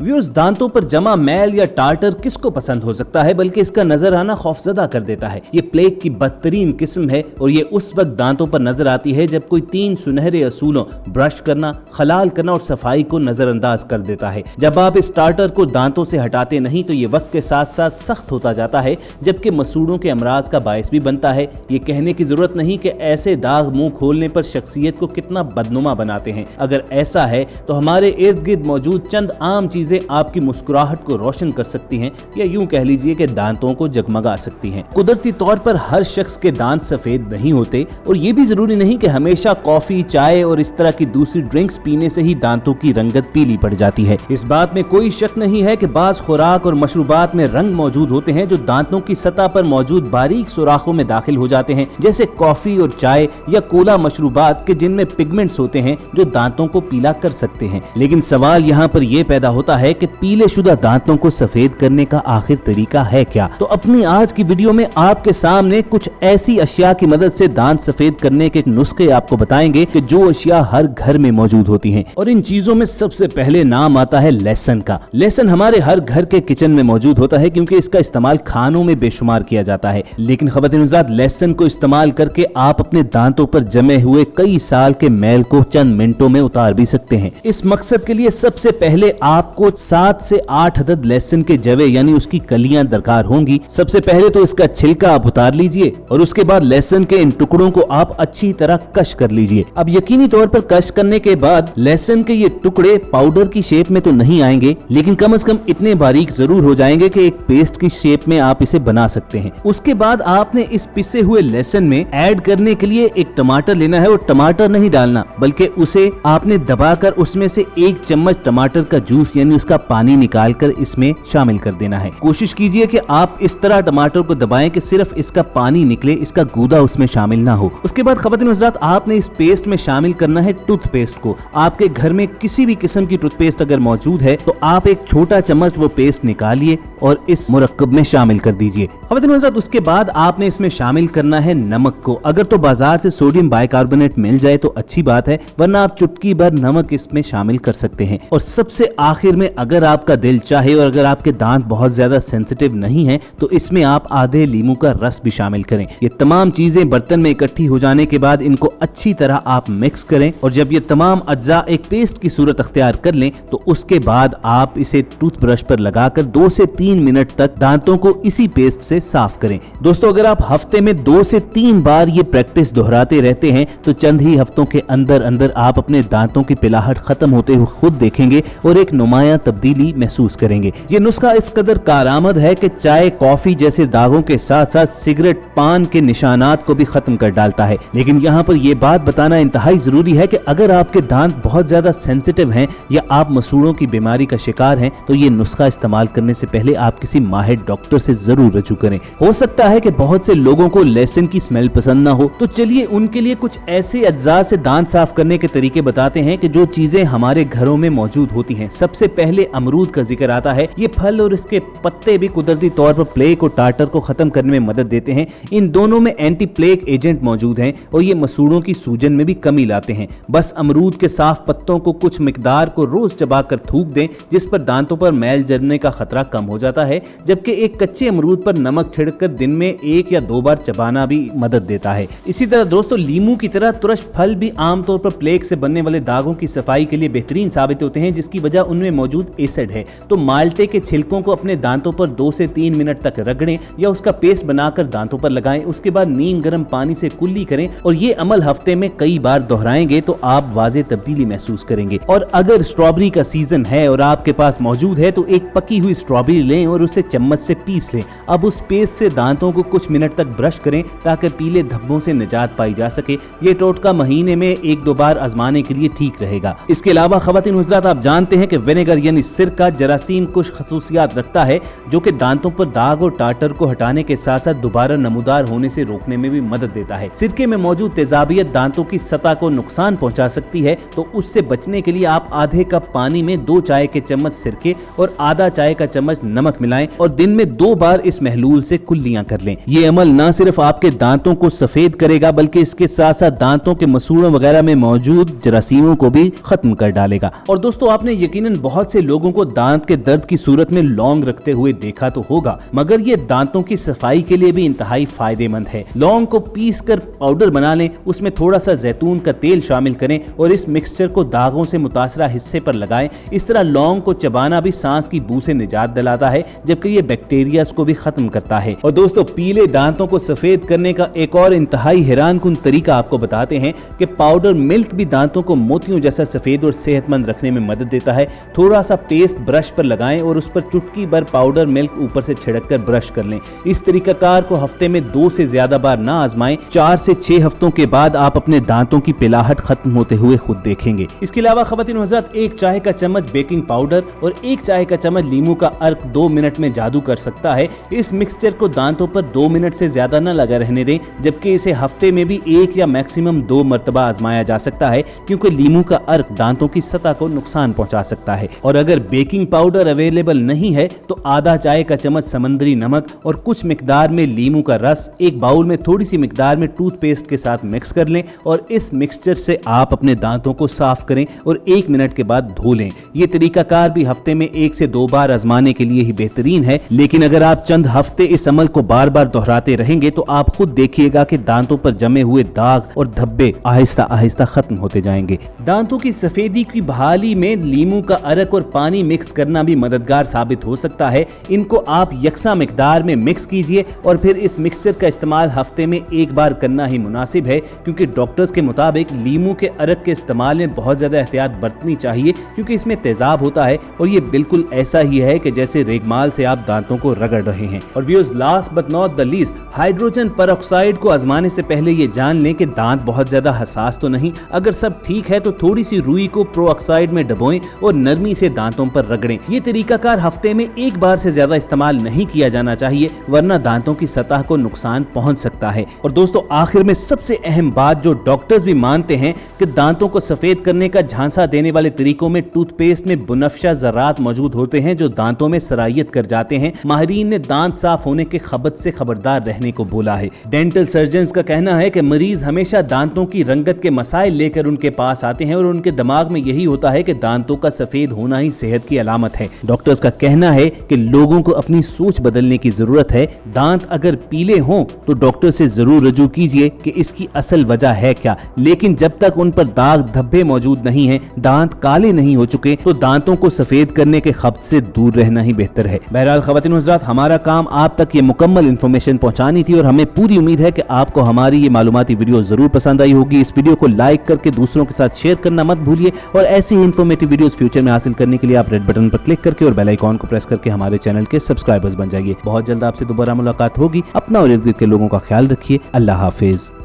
Viewers, दांतों पर जमा मैल या टार्टर किसको पसंद हो सकता है, बल्कि इसका नजर आना खौफजदा कर देता है। ये प्लेग की बदतरीन किस्म है और ये उस वक्त दांतों पर नजर आती है जब कोई 3 सुनहरे असूलों ब्रश करना, खलाल करना और सफाई को नजरअंदाज कर देता है। जब आप इस टार्टर को दांतों से हटाते नहीं तो ये वक्त के साथ साथ सख्त होता जाता है, जबकि मसूड़ों के अमराज का बायस भी बनता है। ये कहने की जरूरत नहीं कि ऐसे दाग मुंह खोलने पर शख्सियत को कितना बदनुमा बनाते हैं। अगर ऐसा है तो हमारे इर्द गिर्द मौजूद चंद आम चीजें आपकी मुस्कुराहट को रोशन कर सकती हैं, या यूं कह लीजिए कि दांतों को जगमगा सकती हैं। कुदरती तौर पर हर शख्स के दांत सफेद नहीं होते और ये भी जरूरी नहीं कि हमेशा कॉफी, चाय और इस तरह की दूसरी ड्रिंक्स पीने से ही दांतों की रंगत पीली पड़ जाती है। इस बात में कोई शक नहीं है कि बाज खुराक और मशरूबात में रंग मौजूद होते हैं जो दांतों की सतह पर मौजूद बारीक सुराखों में दाखिल हो जाते हैं, जैसे कॉफी और चाय या कोला मशरूबात के जिनमें पिगमेंट्स होते हैं जो दांतों को पीला कर सकते हैं। लेकिन सवाल यहाँ पर यह पैदा होता है कि पीले शुदा दांतों को सफेद करने का आखिर तरीका है क्या? तो अपनी आज की वीडियो में आपके सामने कुछ ऐसी अशिया की मदद से दांत सफेद करने के नुस्खे आपको बताएंगे कि जो अशिया हर घर में मौजूद होती हैं। और इन चीजों में सबसे पहले नाम आता है लहसुन का। लहसुन हमारे हर घर के किचन में मौजूद होता है क्योंकि इसका इस्तेमाल खानों में बेशुमार किया जाता है। लेकिन ख़वातीन-ओ-हज़रात, लहसुन को इस्तेमाल करके आप अपने दांतों पर जमे हुए कई साल के मैल को चंद मिनटों में उतार भी सकते हैं। इस मकसद के लिए सबसे पहले आपको 7 से 8 अदद लहसुन के जवे यानी उसकी कलियां दरकार होंगी। सबसे पहले तो इसका छिलका आप उतार लीजिए और उसके बाद लहसुन के इन टुकड़ों को आप अच्छी तरह कश कर लीजिए। अब यकीनी तौर पर कश करने के बाद लहसुन के ये टुकड़े पाउडर की शेप में तो नहीं आएंगे, लेकिन कम से कम इतने बारीक जरूर हो जाएंगे कि एक पेस्ट की शेप में आप इसे बना सकते हैं। उसके बाद आपने इस पिसे हुए लहसुन में ऐड करने के लिए एक टमाटर लेना है और टमाटर नहीं डालना, बल्कि उसे आपने दबाकर उसमें से 1 चम्मच टमाटर का जूस यानी उसका पानी निकालकर इसमें शामिल कर देना है। कोशिश कीजिए कि आप इस तरह टमाटर को दबाएं कि सिर्फ इसका पानी निकले, इसका गूदा उसमें शामिल ना हो। उसके बाद ख़वातीन-ओ-हज़रात, आपने इस पेस्ट में शामिल करना है टूथपेस्ट को। आपके घर में किसी भी किस्म की टूथपेस्ट अगर मौजूद है तो आप एक छोटा चम्मच वो पेस्ट निकालिए और इस मुरक्कब में शामिल कर दीजिए। ख़वातीन-ओ-हज़रात, उसके बाद आपने इसमें शामिल करना है नमक को। अगर तो बाजार से सोडियम बाइकार्बोनेट मिल जाए तो अच्छी बात है, वरना आप चुटकी भर नमक इसमें शामिल कर सकते हैं। और सबसे आखिर में अगर आपका दिल चाहे और अगर आपके दांत बहुत ज्यादा सेंसिटिव नहीं है तो इसमें आप आधे लीमू का रस भी शामिल करें। ये तमाम चीजें बर्तन में इकट्ठी हो जाने के बाद इनको अच्छी तरह आप मिक्स करें और जब ये तमाम अज्जा एक पेस्ट की सूरत अख्तियार कर लें तो उसके बाद आप इसे टूथब्रश पर लगाकर 2 से 3 मिनट तक दांतों को इसी पेस्ट से साफ करें। दोस्तों, अगर आप हफ्ते में 2 से 3 बार ये प्रैक्टिस दोहराते रहते हैं तो चंद ही हफ्तों के अंदर अंदर आप अपने दांतों की पिलाहट खत्म होते हुए खुद देखेंगे और एक नुमाया तब्दीली महसूस करेंगे। ये नुस्खा इस कदर कारआमद है कि चाय, कॉफी जैसे दागों के साथ साथ सिगरेट, पान के निशानात को भी खत्म कर डालता है। लेकिन यहाँ पर यह बात बताना इंतहाई जरूरी है कि अगर आपके दांत बहुत ज्यादा सेंसिटिव हैं या आप मसूड़ों की बीमारी का शिकार हैं तो ये नुस्खा इस्तेमाल करने से पहले आप किसी माहिर डॉक्टर से जरूर रजू करें। हो सकता है कि बहुत से लोगों को लहसुन की स्मेल पसंद ना हो, तो चलिए उनके लिए कुछ ऐसे अज्जा से दांत साफ करने के तरीके बताते हैं कि जो चीजें हमारे घरों में मौजूद होती हैं। सबसे पहले अमरूद का जिक्र आता है। ये फल और इसके पत्ते भी कुदरती तौर पर प्लेग और टार्टर को खत्म करने में मदद देते हैं। इन दोनों में एंटी प्लेग एजेंट मौजूद हैं और ये मसूड़ों की सूजन में भी कमी लाते हैं। बस अमरूद के साफ पत्तों को कुछ मिकदार को रोज चबाकर थूक दें, जिस पर दांतों पर मैल जमने का खतरा कम हो जाता है। जबकि एक कच्चे अमरूद पर नमक छिड़ककर दिन में 1 या 2 बार चबाना भी मदद देता है। इसी तरह दोस्तों, लीमू की तरह तुरश फल भी आमतौर पर प्लेग से बनने वाले दागों की सफाई के लिए बेहतरीन साबित होते हैं, जिसकी वजह उनमें मौजूद एसिड है। तो माल्टे के छिलकों को अपने दांतों पर 2 से 3 मिनट तक रगड़ें या उसका पेस्ट बनाकर दांतों पर लगाएं। उसके बाद नीम गर्म पानी से कुल्ली करें और ये अमल हफ्ते में कई बार दोहराएंगे तो आप वाज़े तब्दीली महसूस करेंगे। और अगर स्ट्रॉबेरी का सीजन है और आपके पास मौजूद है तो एक पकी हुई स्ट्रॉबेरी लें और उसे चम्मच से पीस लें। अब उस पेस्ट से दांतों को कुछ मिनट तक ब्रश करें ताकि पीले धब्बों से निजात पाई जा सके। ये टोटका महीने में 1-2 बार आजमाने के लिए ठीक रहेगा। इसके अलावा ख़वातीन-ओ-हज़रात, आप जानते हैं कि विनेगर यानी सिरका जरासीम कुछ खसूसियात रखता है जो कि दांतों पर दाग और टार्टर को हटाने के साथ साथ दोबारा नमूदार होने से रोकने में भी मदद देता है। सिरके में मौजूद तेजाबियत दांतों की सतह को नुकसान पहुंचा सकती है, तो उससे बचने के लिए आप आधे कप पानी में 2 चाय के चम्मच सिरके और आधा चाय का चम्मच नमक मिलाएं और दिन में 2 बार इस महलूल से कुल्लियां कर लें। ये अमल न सिर्फ आपके दांतों को सफेद करेगा बल्कि इसके साथ साथ दांतों के मसूड़ों वगैरह में मौजूद जरासीमों को भी खत्म कर डालेगा। और दोस्तों, आपने यकीनन बहुत से लोगों को दांत के दर्द की सूरत में लौंग रखते हुए देखा तो होगा, मगर ये दांतों की सफाई के लिए भी इंतहाई फायदेमंद है। लौंग को पीस कर पाउडर बना लें, उसमें थोड़ा सा जैतून का तेल शामिल करें और इस मिक्सचर को दागों से मुतासरा हिस्से पर लगाएं। इस तरह लौंग को चबाना भी सांस की बू से निजात दिलाता है, जबकि ये बैक्टीरिया को भी खत्म करता है। और दोस्तों, पीले दांतों को सफेद करने का एक और इंतहाई हैरानकुन तरीका आपको बताते हैं कि पाउडर मिल्क भी दांतों को मोतियों जैसा सफेद और सेहतमंद रखने में मदद देता है। थोड़ा सा पेस्ट ब्रश पर लगाएं और उस पर चुटकी भर पाउडर मिल्क ऊपर से छिड़क कर ब्रश कर लें। इस तरीकाकार को हफ्ते में 2 से ज्यादा बार ना आजमाएं। 4 से 6 हफ्तों के बाद आप अपने दांतों की पिलाहट खत्म होते हुए खुद देखेंगे। इसके अलावा खवातीन हज़रात, 1 चाय का चम्मच बेकिंग पाउडर और 1 चाय का चम्मच लीमू का अर्क 2 मिनट में जादू कर सकता है। इस मिक्सचर को दांतों पर 2 मिनट से ज्यादा न लगा रहने दें, जबकि इसे हफ्ते में भी 1 या मैक्सिमम 2 मरतबा आजमाया जा सकता है, क्योंकि लीमू का अर्क दांतों की सतह को नुकसान पहुंचा सकता है। और अगर बेकिंग पाउडर अवेलेबल नहीं है तो आधा चाय का चम्मच समंदरी नमक और कुछ मिकदार में लीमू का रस एक बाउल में थोड़ी सी मिकदार में टूथपेस्ट के साथ मिक्स कर लें और इस मिक्सचर से आप अपने दांतों को साफ करें और 1 मिनट के बाद धो लें। ये तरीकाकार भी हफ्ते में 1 से 2 बार आजमाने के लिए ही बेहतरीन है, लेकिन अगर आप चंद हफ्ते इस अमल को बार बार दोहराते रहेंगे तो आप खुद देखिएगा कि दांतों पर जमे हुए दाग और धब्बे आहिस्ता आहिस्ता खत्म होते जाएंगे। दांतों की सफेदी की बहाली में लीमू का अर्क और पानी मिक्स करना भी मददगार साबित हो सकता है। इनको आप यकसा मिकदार में मिक्स कीजिए और फिर इस मिक्सचर का इस्तेमाल हफ्ते में 1 बार करना ही मुनासिब है, क्योंकि डॉक्टर्स के मुताबिक लीमू के अर्क के इस्तेमाल में बहुत ज्यादा एहतियात बरतनी चाहिए, क्योंकि इसमें तेजाब होता है और ये बिल्कुल ऐसा ही है कि जैसे रेगमाल से आप दांतों को रगड़ रहे हैं। और viewers, last but not the least, hydrogen peroxide को आजमाने से पहले ये जान लें कि दांत बहुत ज्यादा हसास तो नहीं। अगर सब ठीक है तो थोड़ी सी रुई को प्रोऑक्साइड में डबोएं और नरमी से दांतों पर रगड़ें। ये तरीकाकार हफ्ते में 1 बार से ज्यादा इस्तेमाल नहीं किया जाना चाहिए, वरना दांतों की सतह को नुकसान पहुंच सकता है। और दोस्तों, आखिर में सबसे अहम बात जो डॉक्टर्स भी मानते हैं कि दांतों को सफेद करने का झांसा देने वाले तरीकों में टूथपेस्ट में बुनफशा ज़रात मौजूद होते हैं जो दांतों में सरायत कर जाते हैं। माहिरीन ने दांत साफ होने के खबत से खबरदार रहने को बोला है। डेंटल सर्जन्स का कहना है कि मरीज हमेशा दांतों की रंगत के मसाइल लेकर उनके पास आते हैं और उनके दिमाग में यही होता है कि दांतों का सफेद होना ही सेहत की अलामत है। डॉक्टर्स का कहना है कि लोगों को अपनी सोच बदलने की जरूरत है। दांत अगर पीले हों तो डॉक्टर से जरूर रजू कीजिए कि इसकी असल वजह है क्या, लेकिन जब तक उन पर दाग धब्बे मौजूद नहीं हैं, दांत काले नहीं हो चुके, तो दांतों को सफेद करने के खब्त से दूर रहना ही बेहतर है। बहरहाल खवातीन हज़रात, हमारा काम आप तक ये मुकम्मल इन्फॉर्मेशन पहुंचानी थी और हमें पूरी उम्मीद है कि आपको हमारी ये मालूमाती वीडियो जरूर पसंद आई होगी। इस वीडियो को लाइक करके दूसरों के साथ शेयर करना मत भूलिए और ऐसी ही इन्फॉर्मेटिव वीडियोस फ्यूचर में हासिल करने के लिए आप रेड बटन पर क्लिक करके और बेल आइकॉन को प्रेस करके हमारे चैनल के सब्सक्राइबर्स बन जाइए। बहुत जल्द आपसे दोबारा मुलाकात होगी। अपना और इर्द गिर्द के लोगों का ख्याल रखिए। अल्लाह हाफिज।